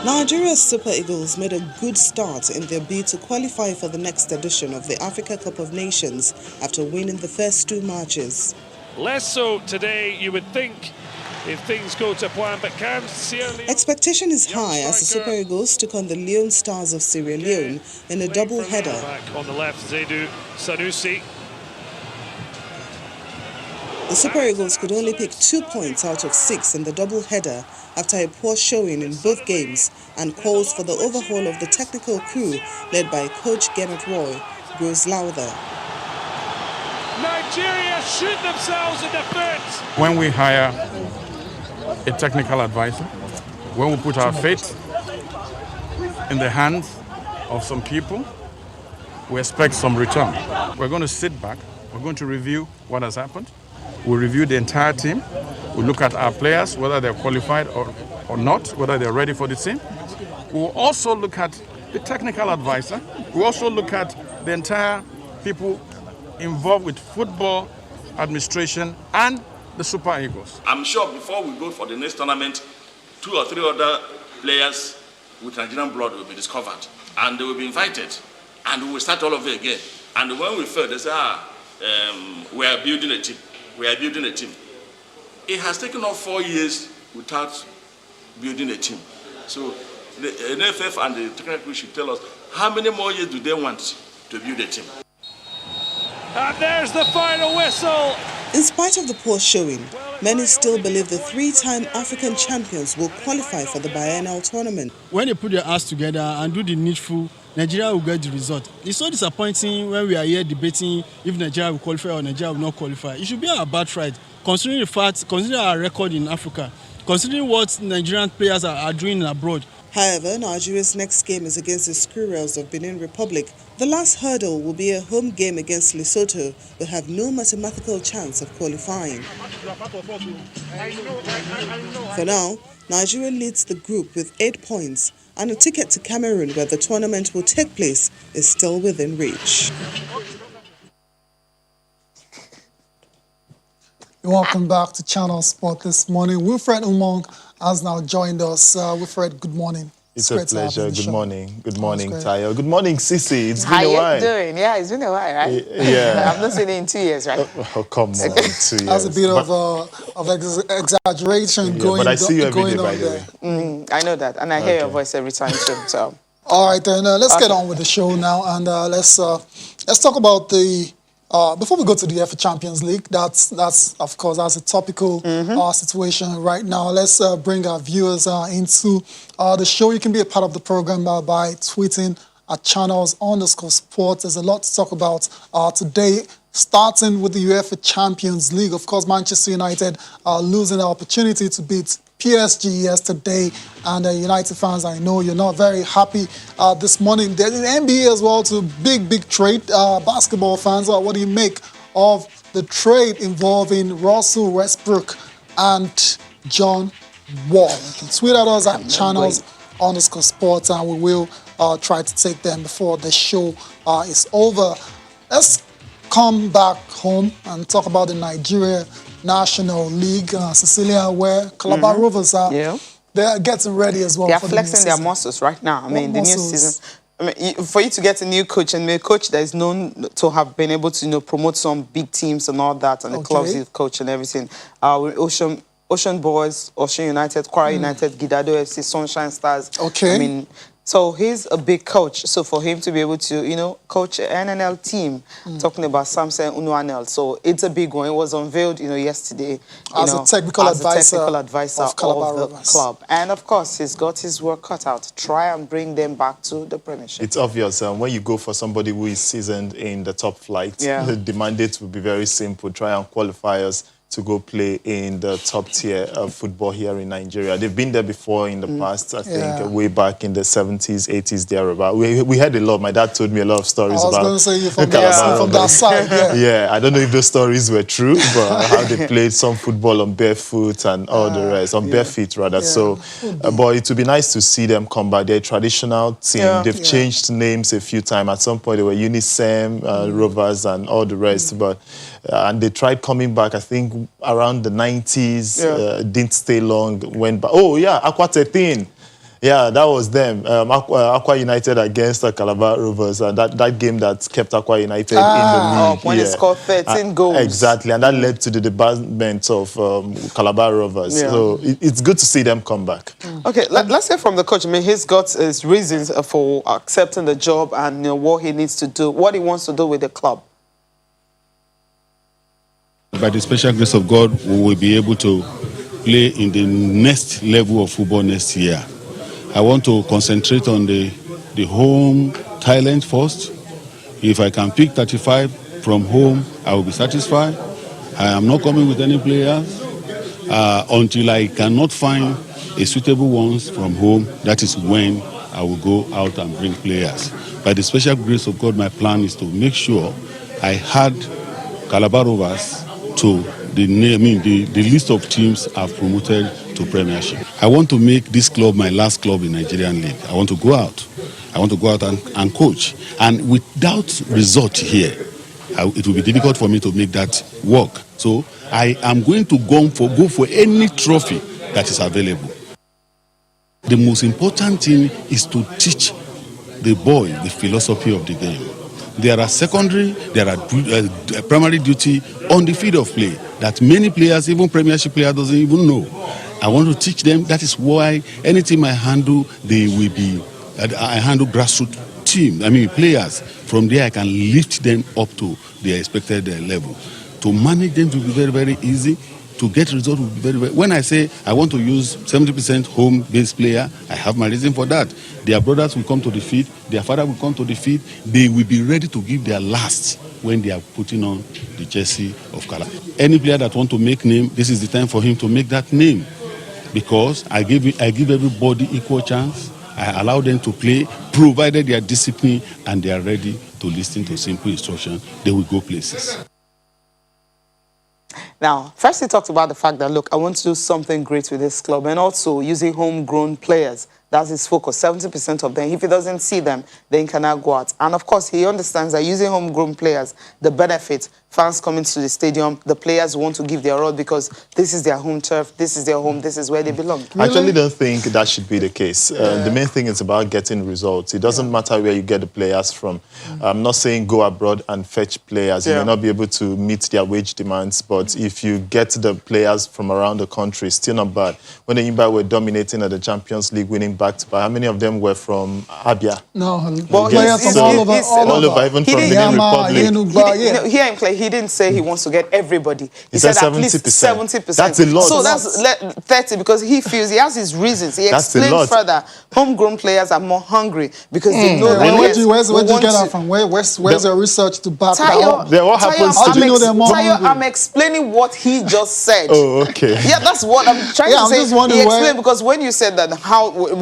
Nigeria's Super Eagles made a good start in their bid to qualify for the next edition of the Africa Cup of Nations after winning the first two matches. Less so today, you would think, if things go to plan, but can Sierra Leone... Expectation is high as the Super Eagles took on the Leone Stars of Sierra Leone in a double-header. Back on the left, Zaidu Sanusi. The Super Eagles could only pick 2 points out of 6 in the double-header after a poor showing in both games, and calls for the overhaul of the technical crew led by coach Gernot Roy grows louder. Nigeria shoot themselves in the foot. When we hire a technical advisor, when we put our faith in the hands of some people, we expect some return. We're going to sit back, we're going to review what has happened. We'll review the entire team. We'll look at our players, whether they're qualified or not, whether they're ready for the team. We'll also look at the technical advisor. We'll also look at the entire people involved with football administration and the Super Eagles. I'm sure before we go for the next tournament, 2 or 3 other players with Nigerian blood will be discovered, and they will be invited, and we will start all over again. And when we fail, they say, we are building a team. We are building a team. It has taken us 4 years without building a team. So the NFF and the technical should tell us how many more years do they want to build a team. And there's the final whistle. In spite of the poor showing, many still believe the 3-time African champions will qualify for the biennial tournament. When they put their hands together and do the needful, Nigeria will get the result. It's so disappointing when we are here debating if Nigeria will qualify or Nigeria will not qualify. It should be our birthright, considering the fact, considering our record in Africa, considering what Nigerian players are doing abroad. However, Nigeria's next game is against the Squirrels of Benin Republic. The last hurdle will be a home game against Lesotho, who have no mathematical chance of qualifying. For now, Nigeria leads the group with 8 points, and a ticket to Cameroon, where the tournament will take place, is still within reach. Welcome back to Channel Sport this morning. Wilfred Umong has now joined us. Wilfred, good morning. It's a pleasure. Good morning. Good morning, Tayo. Good morning, Sisi. It's been a while. How you doing? Yeah, it's been a while, right? Yeah. I've not seen it in 2 years, right? Oh, come on, 2 years. That's a bit of exaggeration going on. But I see you every day, by the way. I know that, and I hear your voice every time too. So. All right, then let's get on with the show now, and let's talk about the. Before we go to the UEFA Champions League, that's of course that's a topical situation right now. Let's bring our viewers into the show. You can be a part of the program by tweeting at channels_sports. There's a lot to talk about today, starting with the UEFA Champions League. Of course, Manchester United losing the opportunity to beat PSG yesterday, and United fans, I know you're not very happy this morning. There's an NBA as well, too. Big trade. Basketball fans, what do you make of the trade involving Russell Westbrook and John Wall? You can tweet at us at channels_sports, and we will try to take them before the show is over. Let's come back home and talk about the Nigeria National League, Cecilia, where Calabar Rovers are. They're getting ready as well. They are for flexing the new their muscles right now. I mean, the new season. I mean, for you to get a new coach, and a coach that is known to have been able to, promote some big teams and all that, and the clubs he's coach and everything. Ocean Boys, Ocean United, Kwara United, Gidado FC, Sunshine Stars. I mean, so he's a big coach. So for him to be able to, coach an NNL team, talking about Samson Unuanel, so it's a big one. It was unveiled, yesterday. As a technical advisor of the club. And of course, he's got his work cut out to try and bring them back to the Premiership. It's obvious. When you go for somebody who is seasoned in the top flight, the mandate will be very simple. Try and qualify us to go play in the top tier of football here in Nigeria. They've been there before in the past, I think, way back in the 70s, 80s, thereabout. We had a lot. My dad told me a lot of stories about... I was going to say you from that side, Yeah, I don't know if those stories were true, but how they played some football on barefoot and all the rest, on bare feet, rather. So, but it would be nice to see them come back. They're a traditional team. They've changed names a few times. At some point, they were Unisem, Rovers, and all the rest. But and they tried coming back, I think, around the 90s. Didn't stay long. Went back. Oh, yeah, Aqua 13. Yeah, that was them. Aqua United against Calabar Rovers. That game that kept Aqua United in the league. When it scored 13 goals. Exactly, and that led to the debarment of Calabar Rovers. Yeah. So it's good to see them come back. Okay, let's hear from the coach. I mean, he's got his reasons for accepting the job and what he needs to do, what he wants to do with the club. By the special grace of God, we will be able to play in the next level of football next year. I want to concentrate on the home talent first. If I can pick 35 from home, I will be satisfied. I am not coming with any players until I cannot find a suitable ones from home. That is when I will go out and bring players. By the special grace of God, my plan is to make sure I had Calabar Rovers to the list of teams I've promoted to Premiership. I want to make this club my last club in Nigerian League. I want to go out. I want to go out and coach. And without result here, it will be difficult for me to make that work. So I am going to go for any trophy that is available. The most important thing is to teach the boy the philosophy of the game. There are secondary, there are primary duty on the field of play that many players, even Premiership players, doesn't even know. I want to teach them. That is why any team I handle, I handle grassroots team. Players. From there, I can lift them up to the expected level. To manage them will be very, very easy. To get results will be very, very... When I say I want to use 70% home-based player, I have my reason for that. Their brothers will come to the field, their father will come to the field. They will be ready to give their last when they are putting on the jersey of Calabar. Any player that wants to make name, this is the time for him to make that name. Because I give everybody equal chance. I allow them to play, provided they are disciplined and they are ready to listen to simple instruction, they will go places. Now, first he talked about the fact that, look, I want to do something great with this club and also using homegrown players. That's his focus, 70% of them. If he doesn't see them, then he cannot go out. And, of course, he understands that using homegrown players, the benefit, fans coming to the stadium, the players want to give their all because this is their home turf, this is their home, this is where they belong. I actually don't think that should be the case. The main thing is about getting results. It doesn't matter where you get the players from. I'm not saying go abroad and fetch players. You may not be able to meet their wage demands, but if you get the players from around the country, still not bad. When the Imba were dominating at the Champions League, winning back-to-back, how many of them were from Abia? No, well, players from all over, even from Benin Republic. Here in play, he didn't say he wants to get everybody. He said 70%. at least 70%. That's a lot. So that's 30 because he feels he has his reasons. He explained further. Homegrown players are more hungry because they know that. Where do you get that from? Where's your research to back that up? What happens to I'm explaining what he just said. Oh, okay. Yeah, that's what I'm trying to say. He explained because when you said that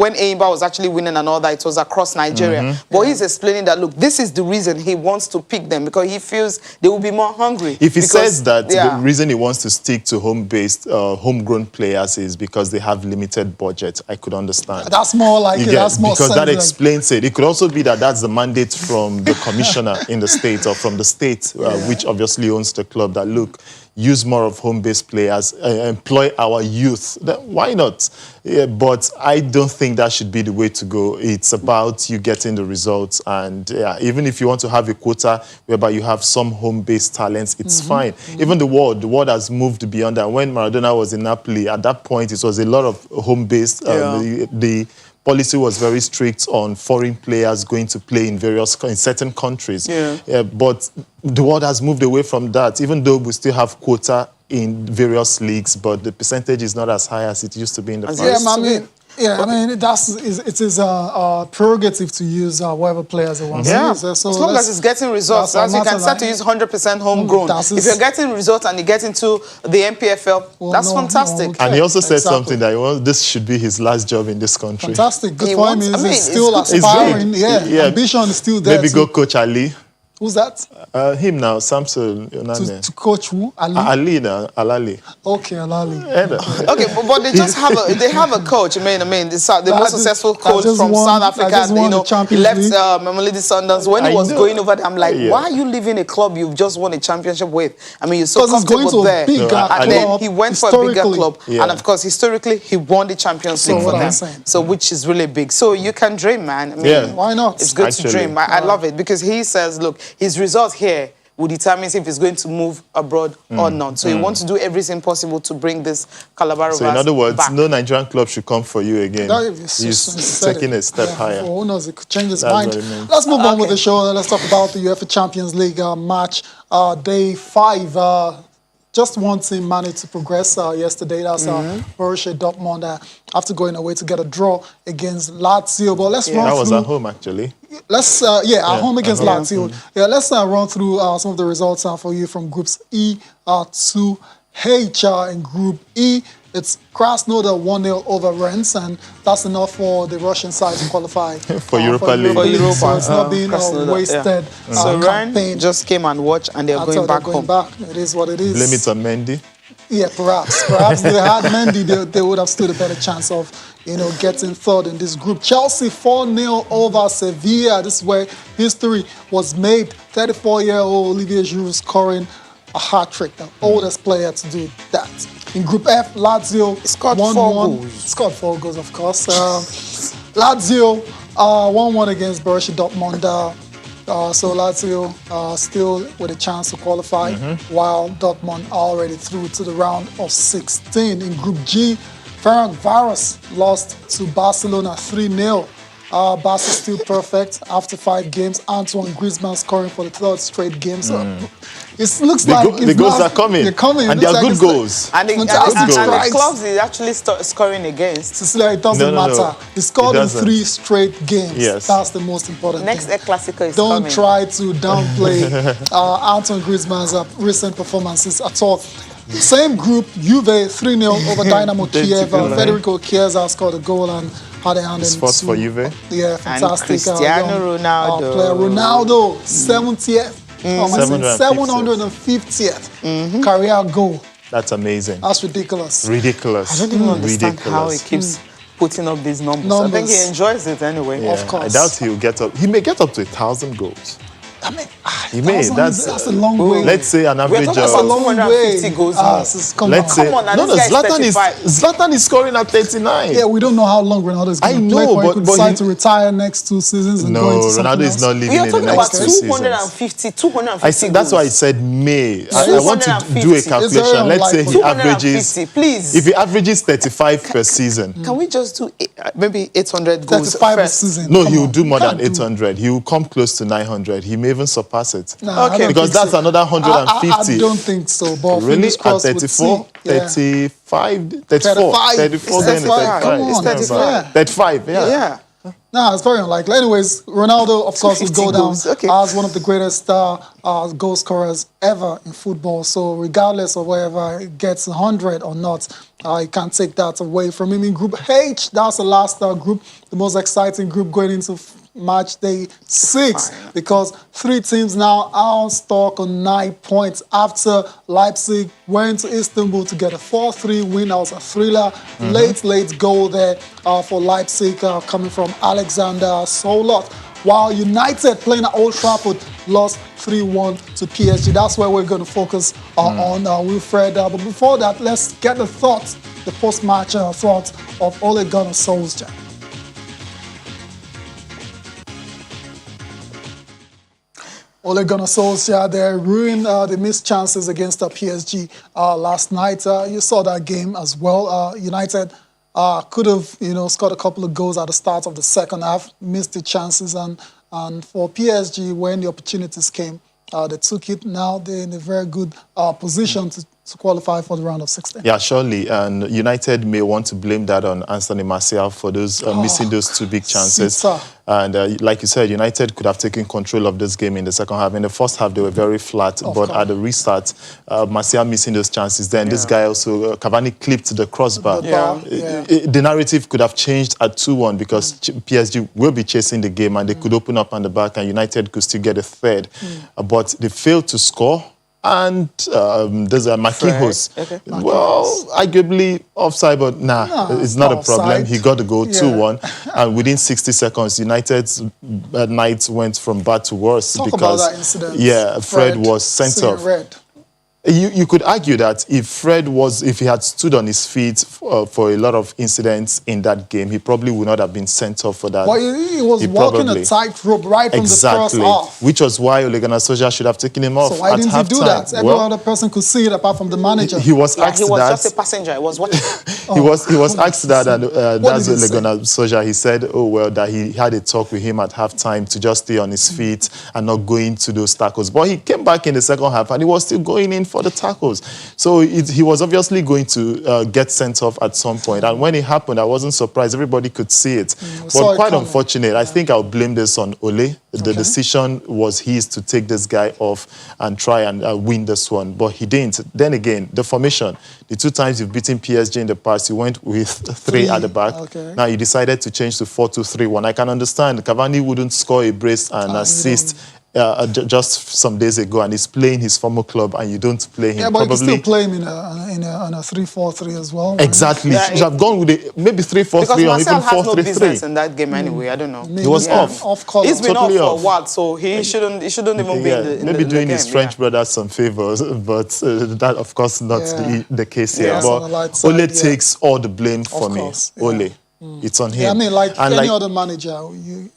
when Eimba was actually winning and all that, it was across Nigeria. But he's explaining that, look, this is the reason he wants to pick them because he feels they will be more hungry. If he says that the reason he wants to stick to home-based, homegrown players is because they have limited budget, I could understand. That's more like it. That's more because that explains it. It could also be that that's the mandate from the commissioner in the state or from the state, which obviously owns the club, that, look, use more of home-based players, employ our youth. Why not? Yeah, but I don't think that should be the way to go. It's about you getting the results. And even if you want to have a quota whereby you have some home-based talents, it's fine. Even the world has moved beyond that. When Maradona was in Napoli, at that point, it was a lot of home-based. The policy was very strict on foreign players going to play in certain countries. But the world has moved away from that, even though we still have quota in various leagues, but the percentage is not as high as it used to be in the past. It is a prerogative to use whatever players they want to use. So as long as it's getting results, as you can start to use 100% homegrown. If you're getting results and you get into the MPFL, that's fantastic. And he also said something that this should be his last job in this country. Fantastic. Good for him. He's still aspiring. Ambition is still there. Maybe go coach Ali. Who's that? Him now, Samson. To coach who? Ali? Ali now, Alali. Okay, Alali. Okay, but they just have a coach. I mean, the most successful coach from South Africa. You know, he left Mamelodi Sundowns. When he was going over there, I'm like, why are you leaving a club you've just won a championship with? I mean, you're so comfortable there. And then he went for a bigger club, and of course, historically, he won the Champions League for them. So which is really big. So you can dream, man. I mean, why not? It's good to dream. I love it because he says, look, his result here will determine if he's going to move abroad or not. So he wants to do everything possible to bring this Calabar Rovers back. So in other words, no Nigerian club should come for you again. He's taking a step higher. For who knows, it could change his mind. Let's move on with the show. Let's talk about the UEFA Champions League match. Day 5. Just one team managed to progress yesterday. That's Borussia Dortmund after going away to get a draw against Lazio. But let's run through. That was at home, actually. Let's at home against Lazio. Let's run through some of the results for you from groups E to H. In Group E, it's Krasnodar 1-0 over Rennes, and that's enough for the Russian side to qualify for Europa League. So it's not being a wasted So Rennes just came and watched, and they're going back home. It is what it is. Blame it on Mendy. Yeah, perhaps they had Mendy, they would have stood a better chance of, getting third in this group. Chelsea 4-0 over Sevilla. This is where history was made. 34-year-old Olivier Giroud scoring a hat-trick, the oldest player to do that. In Group F, Lazio scored 4 goals. Scored 4 goals, of course. Lazio 1-1 against Borussia Dortmund. So Lazio still with a chance to qualify, while Dortmund are already through to the round of 16. In Group G, Ferencváros lost to Barcelona 3-0. Barca still perfect after 5 games. Antoine Griezmann scoring for the 3rd straight game. So it looks like the goals are coming. They're coming. And they are good goals. And the clubs is actually scoring against. Cecilia, it doesn't matter. He scored in 3 straight games. Yes. That's the most important Next thing. El Clasico is Don't coming. try to downplay Antoine Griezmann's recent performances at all. Same group, Juve 3-0 over Dynamo Kiev. Federico Chiesa scored a goal and had a hand in Sports for Juve. Yeah, fantastic. And Cristiano Ronaldo. Player Ronaldo, 70th. 750th career goal. That's amazing. That's ridiculous. Ridiculous. I don't even understand how he keeps putting up these numbers. I think he enjoys it anyway. Yeah, of course. I doubt he'll get up. He may get up to 1,000 goals. I mean, he may. That's a long way. Let's say an average of. That's a long way. 250 goals. Let's say. Come on, no, Zlatan is scoring at 39. Yeah, we don't know how long Ronaldo is going to play for. He could decide to retire next 2 seasons and go into something Ronaldo else. is not leaving in the next 2 seasons. 250 I see. That's why I said may. I want to do a calculation. Let's say he averages. Please. If he averages 35 per season. Can we just do maybe 800 goals 35 first? a season. No, he will do more than 800. He will come close to 900. He may even surpass it. Okay. Because that's another 150. I don't think so. But really? At 34, 35, 34 Come on. 35, Yeah. No, it's very unlikely. Anyways, Ronaldo, of course, will go down as one of the greatest goal scorers ever in football. So regardless of whether he gets 100 or not, you can't take that away from him. In Group H, that's the last group, the most exciting group going into match day 6, because 3 teams now are on stock on 9 points after Leipzig went to Istanbul to get a 4-3 win. That was a thriller. Late goal there for Leipzig coming from Alexander Sørloth, while United playing at Old Trafford lost 3-1 to PSG. That's where we're going to focus on Wilfred. But before that, let's get the post-match thoughts of Ole Gunnar Solskjaer. Ole Gunnar Solskjaer there ruined the missed chances against PSG last night. You saw that game as well. United could have, scored a couple of goals at the start of the second half, missed the chances, and for PSG, when the opportunities came, they took it. Now they're in a very good position to to qualify for the round of 16. Yeah, surely. And United may want to blame that on Anthony Martial for those missing those 2 big chances. And like you said, United could have taken control of this game in the second half. In the first half, they were very flat. But at the restart, Martial missing those chances. Then this guy also, Cavani clipped the crossbar. The narrative could have changed at 2-1 because PSG will be chasing the game and they could open up on the back and United could still get a third. But they failed to score. And there's a Marquinhos. Well, arguably offside, but it's not a problem. Offside. He got the goal 2-1. And within 60 seconds, United's night went from bad to worse. Talk because, about that incident. Yeah, Fred was sent off. Red. You could argue that if he had stood on his feet for a lot of incidents in that game, he probably would not have been sent off for that. But he was walking a tightrope right from the first half. Which was why Ole Gunnar Solskjaer should have taken him off. So why didn't he do that? Every Well, other person could see it apart from the manager. He was asked that. He was just a passenger. He was watching. He was asked that, and that's Ole Gunnar Solskjaer. He said, oh, well, that he had a talk with him at halftime to just stay on his feet and not go into those tackles. But he came back in the second half and he was still going in for the tackles. So he was obviously going to get sent off at some point. And when it happened, I wasn't surprised. Everybody could see it. But quite unfortunate. I think I'll blame this on Ole. The decision was his to take this guy off and try and win this one. But he didn't. Then again, the formation. The 2 times you've beaten PSG in the past, you went with 3 at the back. Now you decided to change to 4-2-3-1. I can understand Cavani wouldn't score a brace and assist just some days ago, and he's playing his former club, and you don't play him. Yeah, but you still play him in a 3-4-3 as well. Exactly. You should have gone with maybe 3-4-3 or even 4-3-3. Because Martial has no business in that game anyway. I don't know. He was off. He's been off for a while, so he shouldn't even be in maybe the doing game, his French brothers some favors, but that, of course, not the case here. But Ole takes all the blame for me. Ole. It's on him. Yeah, I mean, like any other manager,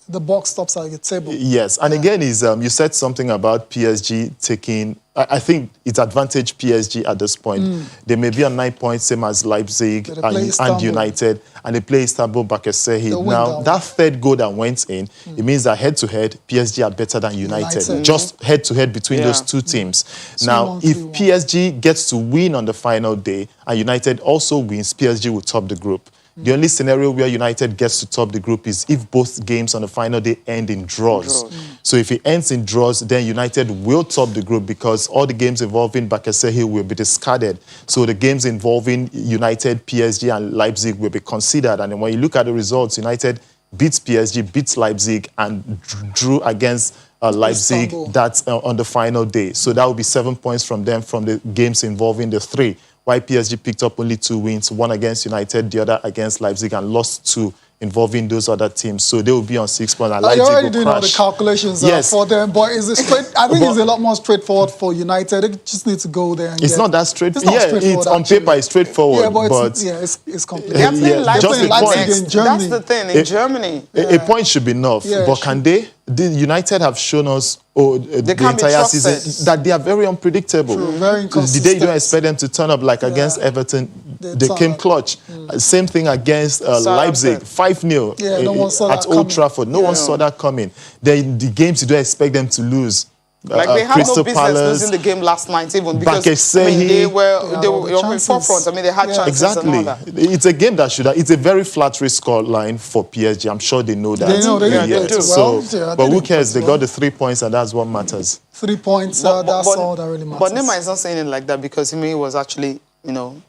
the buck stops at your table. Yes, and again, you said something about PSG taking. I think it's advantage PSG at this point. They may be on 9 points, same as Leipzig and United, and they play Istanbul Basaksehir. Now, that third goal that went in, it means that head-to-head, PSG are better than United. Just head-to-head between those 2 teams. Now, if PSG gets to win on the final day, and United also wins, PSG will top the group. The only scenario where United gets to top the group is if both games on the final day end in draws. So if it ends in draws, then United will top the group because all the games involving Basaksehir will be discarded. So the games involving United, PSG, and Leipzig will be considered. And when you look at the results, United beats PSG, beats Leipzig, and drew against Leipzig. That's on the final day. So that will be 7 points from them from the games involving the 3. Why PSG picked up only 2 wins, 1 against United, the other against Leipzig, and lost 2 involving those other teams. So they will be on 6 points. And Leipzig you're already will doing crash. all the calculations for them, but is it straight? I think it's a lot more straightforward for United. They just need to go there and It's not that straightforward. It's on paper, it's straightforward. Yeah, but it's complicated. They're playing Leipzig in Germany. That's the thing, in Germany. A point should be enough. But can they? The United have shown us the entire season that they are very unpredictable. Very inconsistent. The day you don't expect them to turn up, like against Everton, they came clutch. Same thing against Leipzig, 5-0 at Old Trafford. No one saw that coming. Then the games you don't expect them to lose. Like they had Crystal no business Palace, losing the game last night, even because they were in forefront. I mean, they had chances and all that. It's a game that it's a very flat risk score line for PSG. I'm sure they know that. They know they do. But who cares? They got the 3 points, and that's what matters. 3 points. That's all that really matters. But Neymar is not saying it like that because he was actually,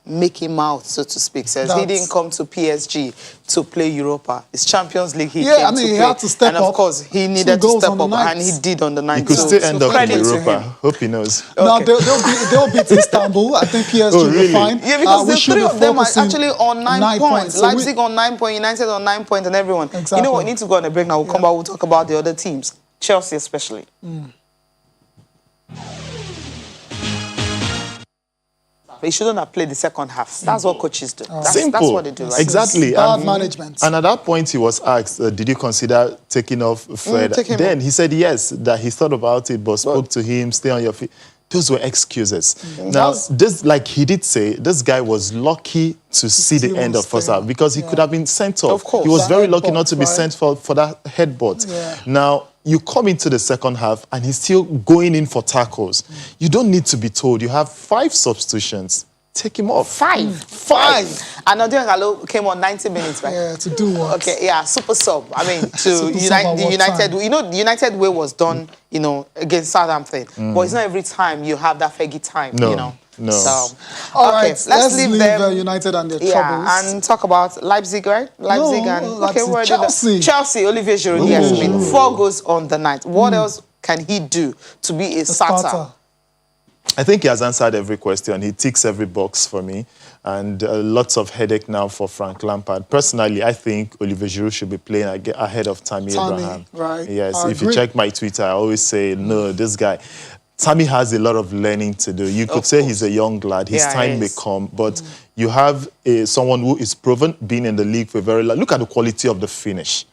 making mouth, so to speak. Says he didn't come to PSG to play Europa. It's Champions League he came to play. He had to step up. And of course, he needed to step up, and he did on the night. He could still end up in Europa. Hope he knows. Now, they'll beat Istanbul. I think PSG will fine. Yeah, because the 3 of them are actually on 9 points. So Leipzig on 9 points, United on 9 points, and everyone. Exactly. You know what? We need to go on a break now. We'll come back, we'll talk about the other teams. Chelsea especially. He shouldn't have played the second half. That's what coaches do. Simple. That's what they do. Right? Exactly. Bad management. And at that point, he was asked, did you consider taking off Fred? Then he said yes, that he thought about it, but spoke to him, stay on your feet. Those were excuses. Now, he did say, this guy was lucky to see the end of first half because he could have been sent off. Of course. He was very lucky not to be sent for that headbutt. Now, you come into the second half and he's still going in for tackles. You don't need to be told. You have 5 substitutions. Take him off. 5. And Odion came on 90 minutes, right? Yeah, to do what? Okay, yeah, super sub. I mean, to Super sub at the what United, time? you know, the United way was done, you know, against Southampton. But it's not every time you have that Fergie time, No, you know. no. So, All okay, right, let's leave them. United and their Yeah, troubles. and talk about Leipzig, right? Leipzig and Leipzig, where did Chelsea. Chelsea, Olivier Giroud. Yes, I mean 4 goals on the night. What else can he do to be a starter? I think he has answered every question. He ticks every box for me. And lots of headache now for Frank Lampard. Personally, I think Olivier Giroud should be playing ahead of Tammy Abraham. Right. Yes, I if you agree. check my Twitter, I always say, no, this guy. Tammy has a lot of learning to do. You could say he's a young lad. His time may come. But you have someone who is proven, being in the league for a very long. Look at the quality of the finish.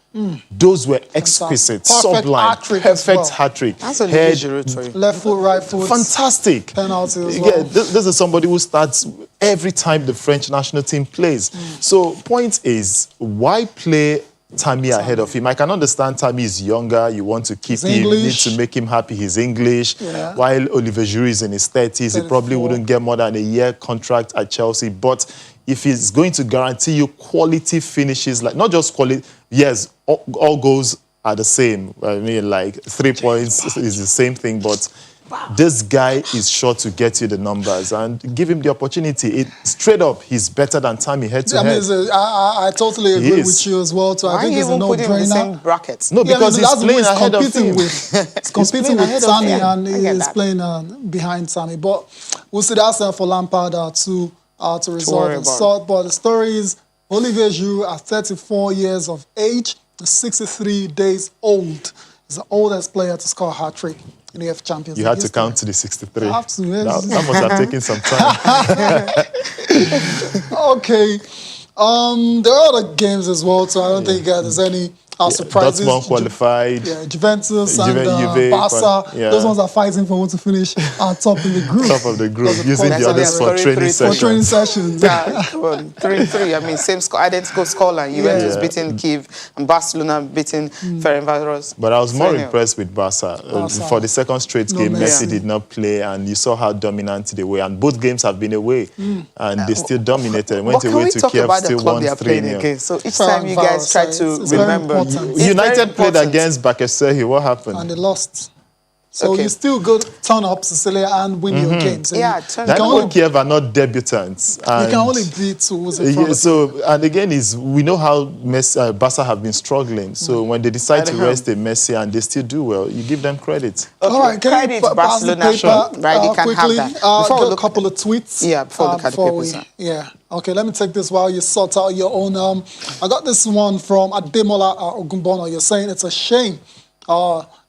Those were exquisite, Perfect sublime, hat-trick as well. perfect hat-trick. That's Olivier Giroud for you. Left foot, right foot. Fantastic. Penalty as Yeah, well. this is somebody who starts every time the French national team plays. So, point is, why play Tammy ahead of him? I can understand Tammy is younger. You want to keep him. You need English. to make him happy. He's English. Yeah. While Olivier Giroud is in his 30s, he probably 34. wouldn't get more than a year contract at Chelsea. But if he's going to guarantee you quality finishes, like not just quality, yes, all goals are the same. I mean, like 3 points is the same thing, but this guy is sure to get you the numbers and give him the opportunity. Straight up, he's better than Tammy head to I head. mean, I totally He agree is. with you as well. So I Why think you it's a even put him in the same no-brainer. bracket? No, because that's he's who playing ahead of competing him. with. He's competing playing with ahead of Tammy him. and I get he's that. playing behind Tammy. But we'll see that's for Lampard to resolve worry and about. sort. But the story is Olivier Giroud at 34 years of age, 63 days old. He's the oldest player to score a hat-trick in the Champions League. You had to history. count to the 63. I have to, yes. That must have taken some time. Okay. There are other games as well, so I don't think there's any surprises. Dortmund qualified. Yeah, Juventus and Juve, Barca. yeah. Those ones are fighting for who to finish on top in the group. Top of the group, Because of using the quality. others for That's training why For training sessions. sessions. Yeah, well, 3-3. I mean, same score, identical scoreline. Juventus Yeah. beating Kiev and Barcelona beating Ferencváros. But I was more 3-0. impressed with Barca. Barca. For the second straight No game, Messi. Messi did not play, and you saw how dominant they were. And both games have been away, and they still dominated. But Went can away we to talk Kiev, about the still club won they are playing 3-0. against? So each time you guys try to It's very remember. important. It's very United played important. against Bakasehi. What happened? And they lost. So Okay. you still go turn up Cecilia and win your games. And Yeah, you turn can Dynamo only, Kiev are not debutants. you and- can only beat who's in front of you. So, and again, we know how Barca have been struggling. So when they decide to rest a Messi and they still do well, you give them credit. Okay, All right, can credit you pass the Barcelona. paper Right, you can quickly? have that. Before we Got look a couple of tweets. Yeah, before we look at the papers, sir. Yeah. Okay, let me take this while you sort out your own. I got this one from Ademola Ogunbono. You're saying it's a shame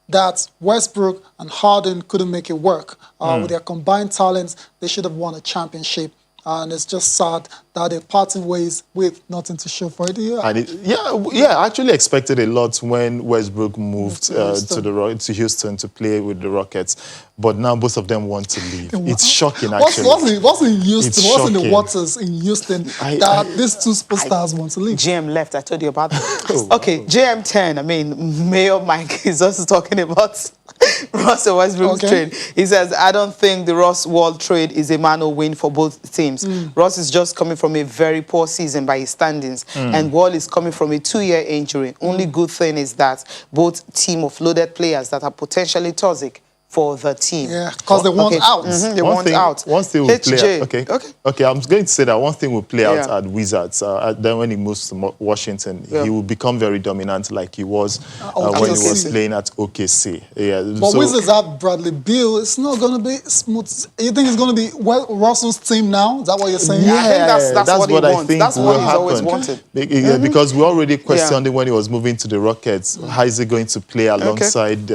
that Westbrook and Harden couldn't make it work. With their combined talents, they should have won a championship. And it's just sad that they're parting ways with nothing to show for it. And I actually expected a lot when Westbrook moved to Houston to play with the Rockets, but now both of them want to leave. It's shocking, actually. What's in Houston? It's What's in the shocking. waters in Houston that these two superstars want to leave? GM left. I told you about that. Okay, JM10. I mean, Mayor Mike is also talking about Russell Westbrook's trade. He says, I don't think the Ross Wall trade is a man or win for both teams. Ross is just coming from a very poor season by his standings, and Wall is coming from a 2-year injury. Only good thing is that both team of loaded players that are potentially toxic for the team. Yeah, because they want out. They want out. One thing will play out. HJ. Okay, I'm going to say that one thing will play out Yeah. at Wizards. Then when he moves to Washington, he will become very dominant like he was when he was OKC. playing at OKC. Yeah, But Wizards have Bradley Beal. It's not going to be smooth. You think it's going to be Russell's team now? Is that what you're saying? Yeah, I think that's what he I wants. think That's will what he's happen. always wanted. Because we already questioned him when he was moving to the Rockets. How is he going to play alongside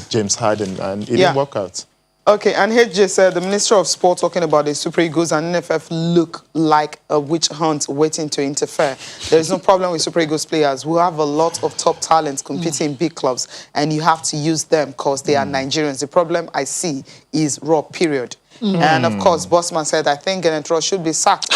James Harden? And it didn't work out. Okay, and HJ said the Minister of Sport talking about the Super Eagles and NFF look like a witch hunt waiting to interfere. There is no problem with Super Eagles players. We have a lot of top talents competing in big clubs, and you have to use them because they are Nigerians. The problem I see is raw, period. And of course, Bosman said, I think Gernot Rohr should be sacked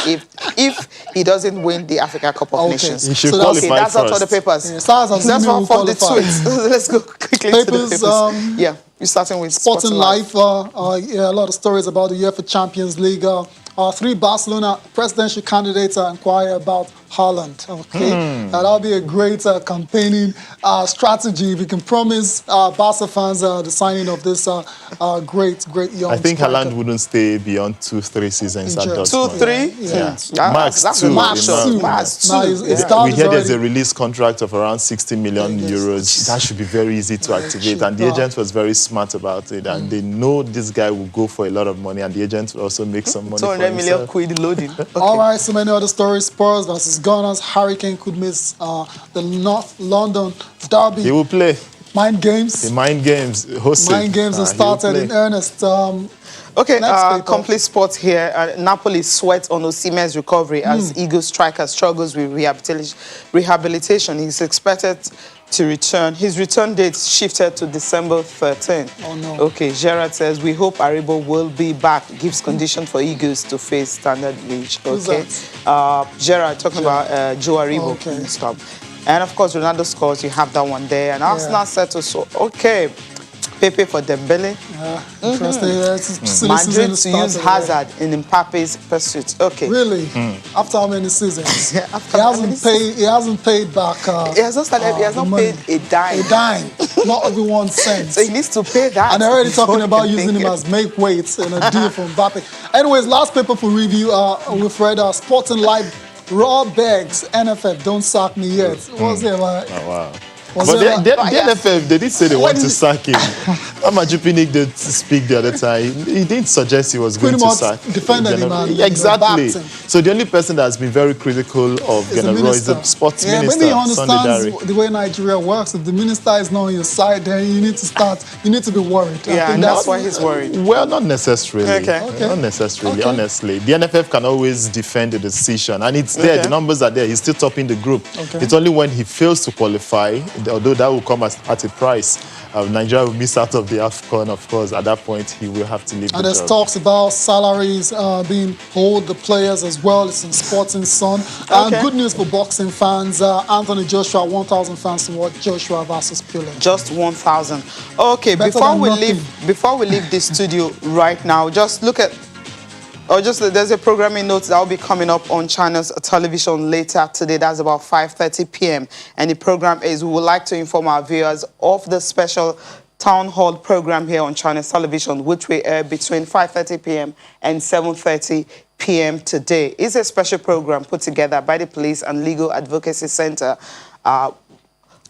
if he doesn't win the Africa Cup of Nations. He should So qualify that's out for the first. papers. Yeah, stars has That's been one for the qualified. tweets. Let's go quickly to the papers. Yeah, you're starting with Sporting Life. Yeah, a lot of stories about the UEFA Champions League. 3 Barcelona presidential candidates inquire about Haaland. Okay, that'll be a great campaigning strategy if you can promise Barca fans the signing of this great young. I think striker. Haaland wouldn't stay beyond 2-3 seasons at Injured. Dortmund. 2-3? Yeah. Max That's 2. Max you know. 2. Max 2. Now his Yeah. start We is hear there's a already- release contract of around 60 million euros. That should be very easy to activate. And the agent was very smart about it. And they know this guy will go for a lot of money. And the agent will also make some money for 200 million himself. quid loading. Okay. All right, so many other stories. Spurs versus Gunners. Hurricane could miss the North London derby. He will play. Mind games. The mind games. Hosted. Mind games have He will started play. in earnest. Okay, Next paper. complete sports here. Napoli sweat on Osimhen's recovery as Eagle striker struggles with rehabilitation. He's expected to return. His return date shifted to December 13. Oh, no. Okay, Gerrard says, we hope Aribo will be back. Gives condition for Eagles to face Standard Bridge. Who's Okay. Gerrard talking about Joe Aribo. Okay. Stop. And of course, Ronaldo scores. You have that one there. And Arsenal settles. So, okay. Pepe for Dembele. Interesting. Yeah, it's silly Madrid to season use started, Hazard in Mbappe's pursuit. Okay. Really? After how many seasons? Yeah, after he how hasn't many paid. He hasn't paid back. He has not started. He has the not money. paid a dime. A dime, not even 1 cent. So he needs to pay that. And they're already before talking he about can using think him it. as make weights in a deal from Mbappe. Anyways, last paper for review. We've read Sporting Life. Raw Bags, NFF, don't sack me yet. What's it like? Oh, wow. Was But it the like- NFF, they did say they want to sack him. Amajupinik did speak the other time. He didn't suggest he was going Pretty to much sack. defended him and, Exactly. backed him. So the only person that has been very critical of Is the Gernot Rohr is the minister. sports Yeah, minister, maybe he Sunday understands Dare. the way Nigeria works. If the minister is not on your side, then you need to be worried. I Yeah, think and that's why he's worried. Well, not necessarily. Okay. Not necessarily, Okay. honestly. The NFF can always defend the decision. And it's there, the numbers are there. He's still topping the group. Okay. It's only when he fails to qualify, although that will come at a price. Nigeria will miss out of the AFCON, of course. At that point, he will have to leave And the there's job. talks about salaries being owed the players as well. It's in Sporting Sun. Okay. Good news for boxing fans. Anthony Joshua, 1,000 fans to watch Joshua versus Pillay. Just 1,000. Okay, Better before than we nothing. leave the studio right now, just look at. There's a programming note that will be coming up on Channels Television later today. That's about 5:30 p.m. And the program is, we would like to inform our viewers of the special town hall program here on Channels Television, which will air between 5:30 p.m. and 7:30 p.m. today. It's a special program put together by the Police and Legal Advocacy Center,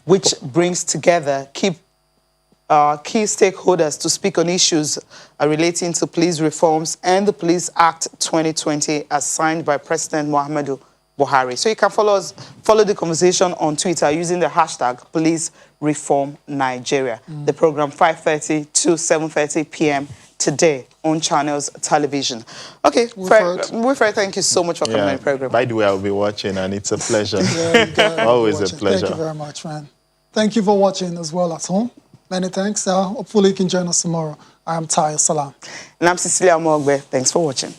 which brings together key stakeholders to speak on issues relating to police reforms and the Police Act 2020 as signed by President Muhammadu Buhari. So you can follow the conversation on Twitter using the hashtag Police Reform Nigeria. The program 5:30 to 7:30 p.m. today on Channels Television. Okay, Wilfred, thank you so much for coming on the program. By the way, I'll be watching, and it's a pleasure. Yeah, Always a pleasure. Thank you very much, man. Thank you for watching as well at home. Many thanks. Hopefully you can join us tomorrow. I am Tayo Salam. And I'm Cecilia Mogbe. Thanks for watching.